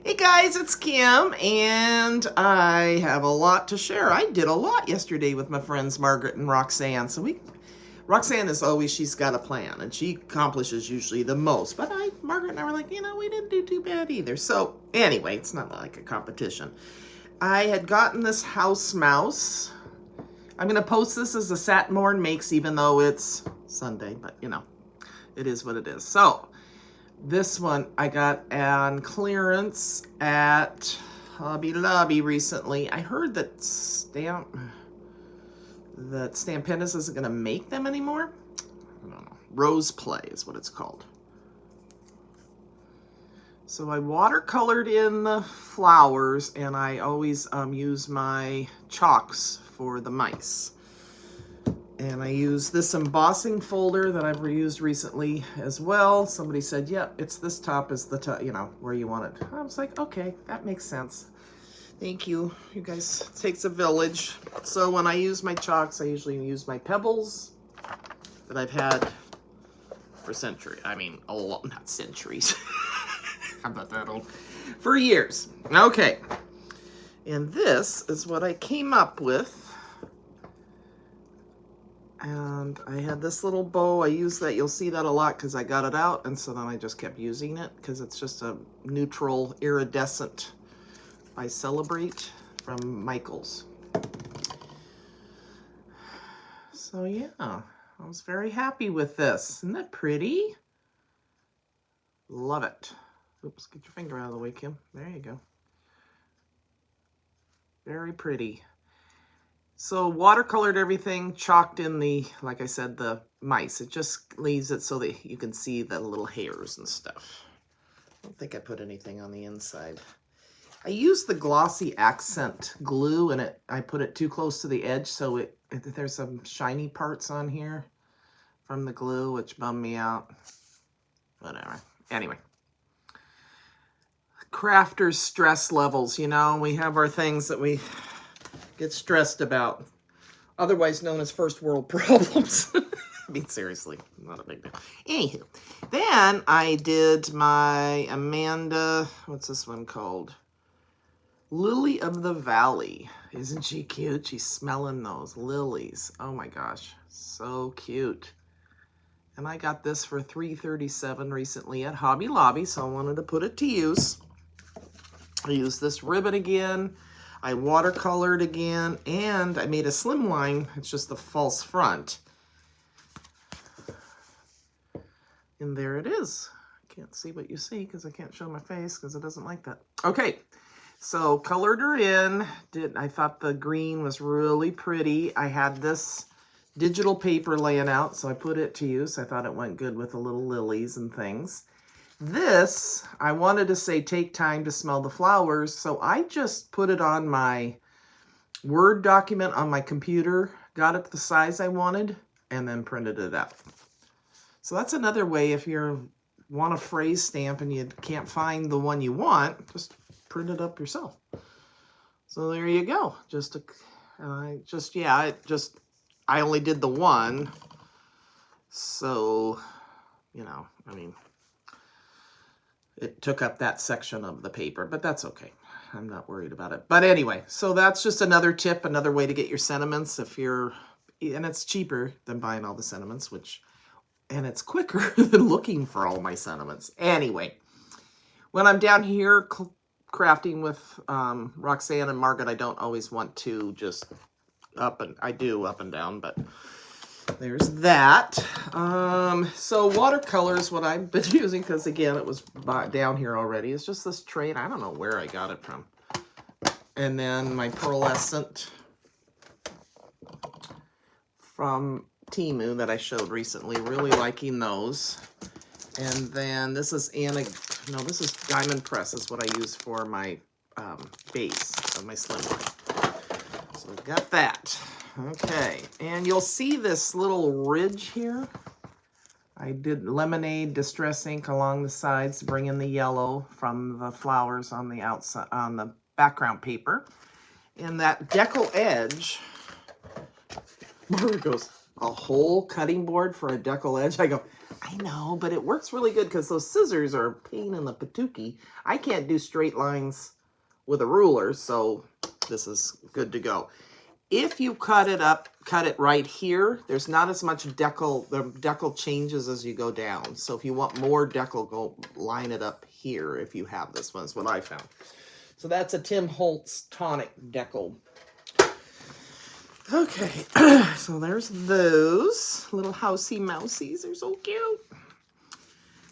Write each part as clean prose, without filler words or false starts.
Hey guys, it's Kim, and I have a lot to share. I did a lot yesterday with my friends Margaret and Roxanne. Roxanne is always, she's got a plan, and she accomplishes usually the most. But Margaret and I were like, we didn't do too bad either. So anyway, it's not like a competition. I had gotten this house mouse. I'm going to post this as a Satmorn Makes, even though it's Sunday, but it is what it is. So this one I got on clearance at Hobby Lobby recently. I heard that Stampendous isn't going to make them anymore. I don't know. Rose Play is what it's called. So I watercolored in the flowers, and I always use my chalks for the mice. And I use this embossing folder that I've reused recently as well. Somebody said, yep, it's this top is the top, where you want it. I was like, okay, that makes sense. Thank you. You guys, it takes a village. So when I use my chalks, I usually use my pebbles that I've had for centuries. I mean, not centuries. I'm not that old. For years. Okay. And this is what I came up with. And I had this little bow. I use that. You'll see that a lot because I got it out. And so then I just kept using it because it's just a neutral iridescent by Celebrate from Michaels. So yeah, I was very happy with this. Isn't that pretty? Love it. Oops, get your finger out of the way, Kim. There you go. Very pretty. So watercolored everything, chalked in like I said, the mice. It just leaves it so that you can see the little hairs and stuff. I don't think I put anything on the inside. I used the glossy accent glue, and I put it too close to the edge, so there's some shiny parts on here from the glue, which bummed me out. Whatever. Anyway. Crafters' stress levels, we have our things that we get stressed about, otherwise known as first world problems. I mean, seriously, not a big deal. Anywho, then I did my Amanda, what's this one called? Lily of the Valley. Isn't she cute? She's smelling those lilies. Oh my gosh, so cute. And I got this for $3.37 recently at Hobby Lobby, so I wanted to put it to use. I used this ribbon again. I watercolored again, and I made a slimline. It's just the false front. And there it is. I can't see what you see because I can't show my face because it doesn't like that. Okay, so colored her in. I thought the green was really pretty. I had this digital paper laying out, so I put it to use. I thought it went good with the little lilies and things. This, I wanted to say take time to smell the flowers, so I just put it on my Word document on my computer, got it the size I wanted, and then printed it out. So that's another way if you want a phrase stamp and you can't find the one you want, just print it up yourself. So there you go. I only did the one, so, it took up that section of the paper, but that's okay. I'm not worried about it. But anyway, so that's just another tip, another way to get your sentiments and it's cheaper than buying all the sentiments, and it's quicker than looking for all my sentiments. Anyway, when I'm down here crafting with Roxanne and Margaret, I don't always want to just I do up and down, but there's that. So watercolors, what I've been using, because again, it was down here already, is just this tray. I don't know where I got it from. And then my pearlescent from Temu that I showed recently. Really liking those. And then this is Diamond Press is what I use for my base of my slimline. So we've got that. Okay, and you'll see this little ridge here. I did lemonade distress ink along the sides to bring in the yellow from the flowers on the outside, on the background paper. And that decal edge, there it goes. a whole cutting board for a decal edge. I go, I know, but it works really good because those scissors are a pain in the patookie. I can't do straight lines with a ruler, so this is good to go. If you cut it up, cut it right here, there's not as much decal, the decal changes as you go down. So if you want more decal, go line it up here if you have this one, is what I found. So that's a Tim Holtz tonic decal. Okay, so there's those little housey mousies. They're so cute.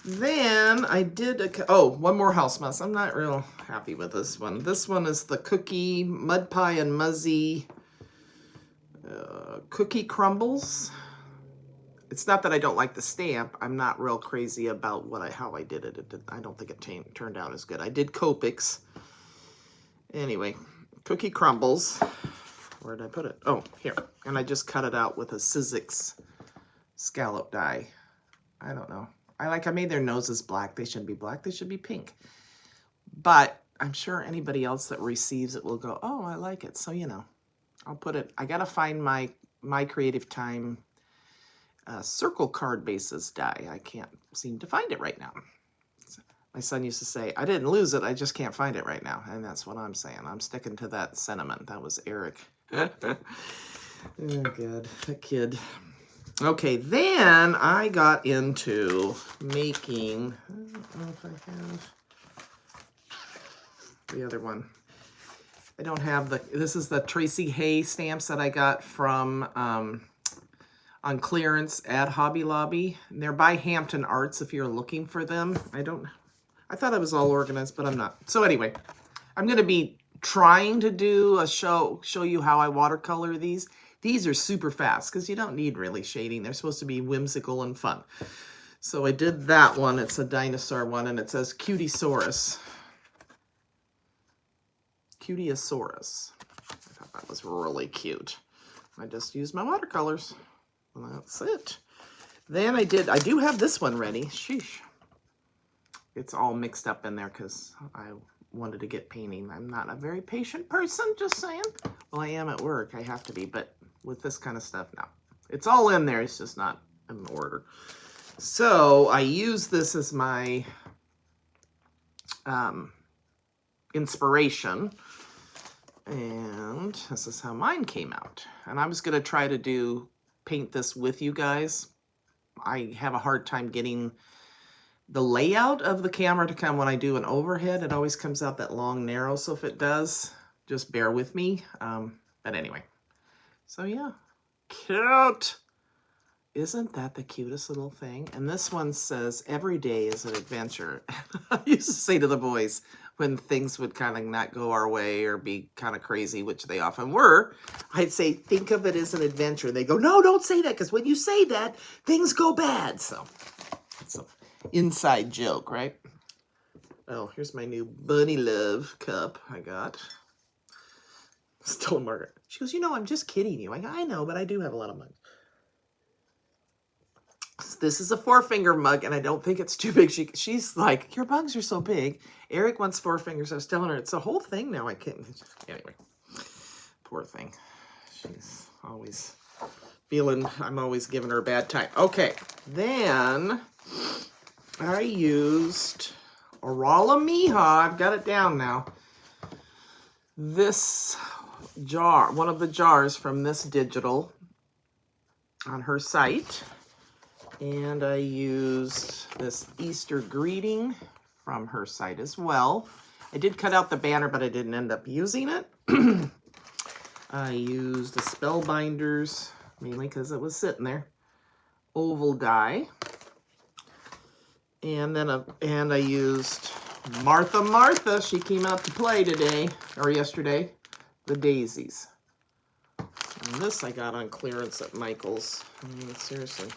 Then I did one more house mouse. I'm not real happy with this one. This one is the Cookie Mud Pie and Muzzy Cookie Crumbles. It's not that I don't like the stamp. I'm not real crazy about how I did it. I don't think it turned out as good. I did Copics. Anyway, Cookie Crumbles. Where did I put it? Oh, here. And I just cut it out with a Sizzix scallop die. I don't know. I made their noses black. They shouldn't be black. They should be pink. But I'm sure anybody else that receives it will go, oh, I like it. So, you know, I'll put it. I got to find my Creative Time circle card bases die. I can't seem to find it right now. My son used to say, I didn't lose it. I just can't find it right now. And that's what I'm saying. I'm sticking to that sentiment. That was Eric. Oh, God. That kid. Okay, then I got into making, I don't know if I have the other one. I don't have this is the Tracy Hay stamps that I got from, on clearance at Hobby Lobby. And they're by Hampton Arts if you're looking for them. I thought I was all organized, but I'm not. So anyway, I'm going to be trying to do a show you how I watercolor these. These are super fast because you don't need really shading. They're supposed to be whimsical and fun. So I did that one. It's a dinosaur one, and it says Cutiosaurus. Cutiosaurus. I thought that was really cute. I just used my watercolors. And that's it. Then I do have this one ready. Sheesh. It's all mixed up in there because I wanted to get painting. I'm not a very patient person, just saying. Well, I am at work. I have to be, but with this kind of stuff, no. It's all in there. It's just not in order. So I use this as my inspiration. And this is how mine came out. And I was going to try to paint this with you guys. I have a hard time getting the layout of the camera to come when I do an overhead. It always comes out that long narrow, so if it does, just bear with me. But anyway, so yeah, cute. Isn't that the cutest little thing? And this one says, every day is an adventure. I used to say to the boys when things would kind of not go our way or be kind of crazy, which they often were, I'd say, think of it as an adventure. They go, no, don't say that, because when you say that, things go bad. So it's an inside joke, right? Oh, here's my new Bunny Love cup I got. Still Margaret. She goes, you know, I'm just kidding you. I go, I know, but I do have a lot of mugs. This is a 4-finger mug, and I don't think it's too big. She's like, your mugs are so big. Eric wants 4 fingers. I was telling her it's a whole thing now. I can't. Anyway, poor thing. She's always feeling I'm always giving her a bad time. Okay, then I used Orala Miha. I've got it down now. This jar, one of the jars from Miss Digital on her site. And I used this Easter greeting from her site as well. I did cut out the banner, but I didn't end up using it. I used the Spellbinders, mainly because it was sitting there. Oval die. And then I used Martha. She came out to play today, or yesterday, the daisies. And this I got on clearance at Michael's. I mean, seriously.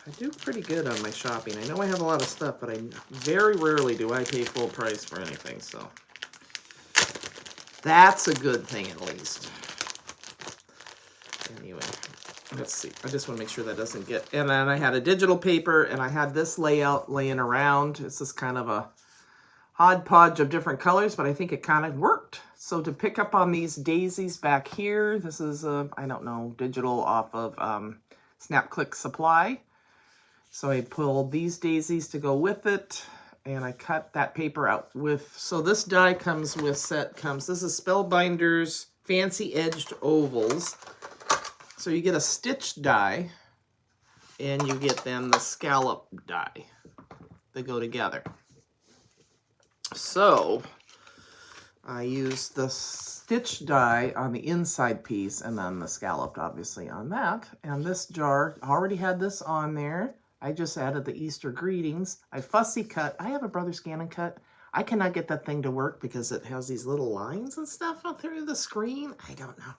I do pretty good on my shopping. I know I have a lot of stuff, but I very rarely do I pay full price for anything, so that's a good thing at least. Anyway, let's see. I just want to make sure that doesn't get... And then I had a digital paper, and I had this layout laying around. It's just kind of a hodgepodge of different colors, but I think it kind of worked. So to pick up on these daisies back here, this is a, I don't know, digital off of Snap Click Supply. So I pulled these daisies to go with it, and I cut that paper out with, so this die comes with this is Spellbinders Fancy Edged Ovals. So you get a stitch die, and you get then the scallop die. They go together. So I use the stitch die on the inside piece and then the scalloped obviously on that. And this jar already had this on there. I just added the Easter greetings. I fussy cut. I have a Brothers Scan & Cut. I cannot get that thing to work because it has these little lines and stuff out through the screen. I don't know.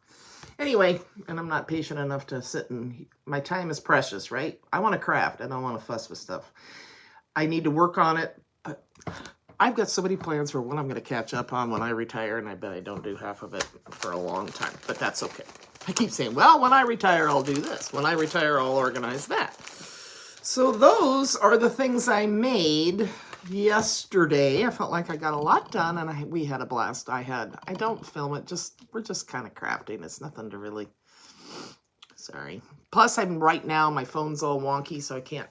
Anyway, and I'm not patient enough to sit and, my time is precious, right? I want to craft. I don't want to fuss with stuff. I need to work on it, but I've got so many plans for what I'm going to catch up on when I retire, and I bet I don't do half of it for a long time, but that's okay. I keep saying, well, when I retire, I'll do this. When I retire, I'll organize that. So those are the things I made yesterday. I felt like I got a lot done, and we had a blast. I don't film it, we're just kind of crafting. It's nothing to really, sorry. Plus, right now, my phone's all wonky, so I can't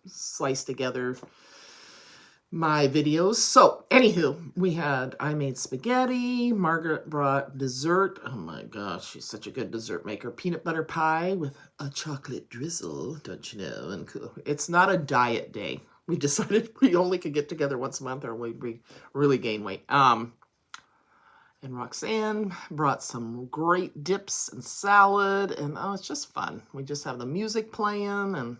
slice together my videos. So, anywho, I made spaghetti. Margaret brought dessert. Oh my gosh, she's such a good dessert maker. Peanut butter pie with a chocolate drizzle, don't you know? And cool. It's not a diet day. We decided we only could get together once a month or we'd really gain weight. And Roxanne brought some great dips and salad, and oh, it's just fun. We just have the music playing, and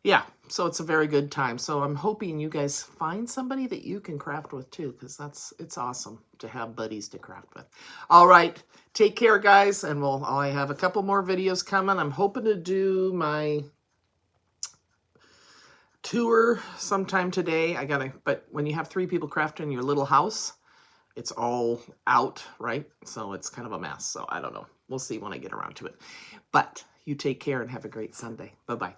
yeah, so it's a very good time. So I'm hoping you guys find somebody that you can craft with too, because it's awesome to have buddies to craft with. All right, take care, guys, and I have a couple more videos coming. I'm hoping to do my tour sometime today. But when you have 3 people crafting in your little house, it's all out, right? So it's kind of a mess. So I don't know. We'll see when I get around to it. But you take care and have a great Sunday. Bye-bye.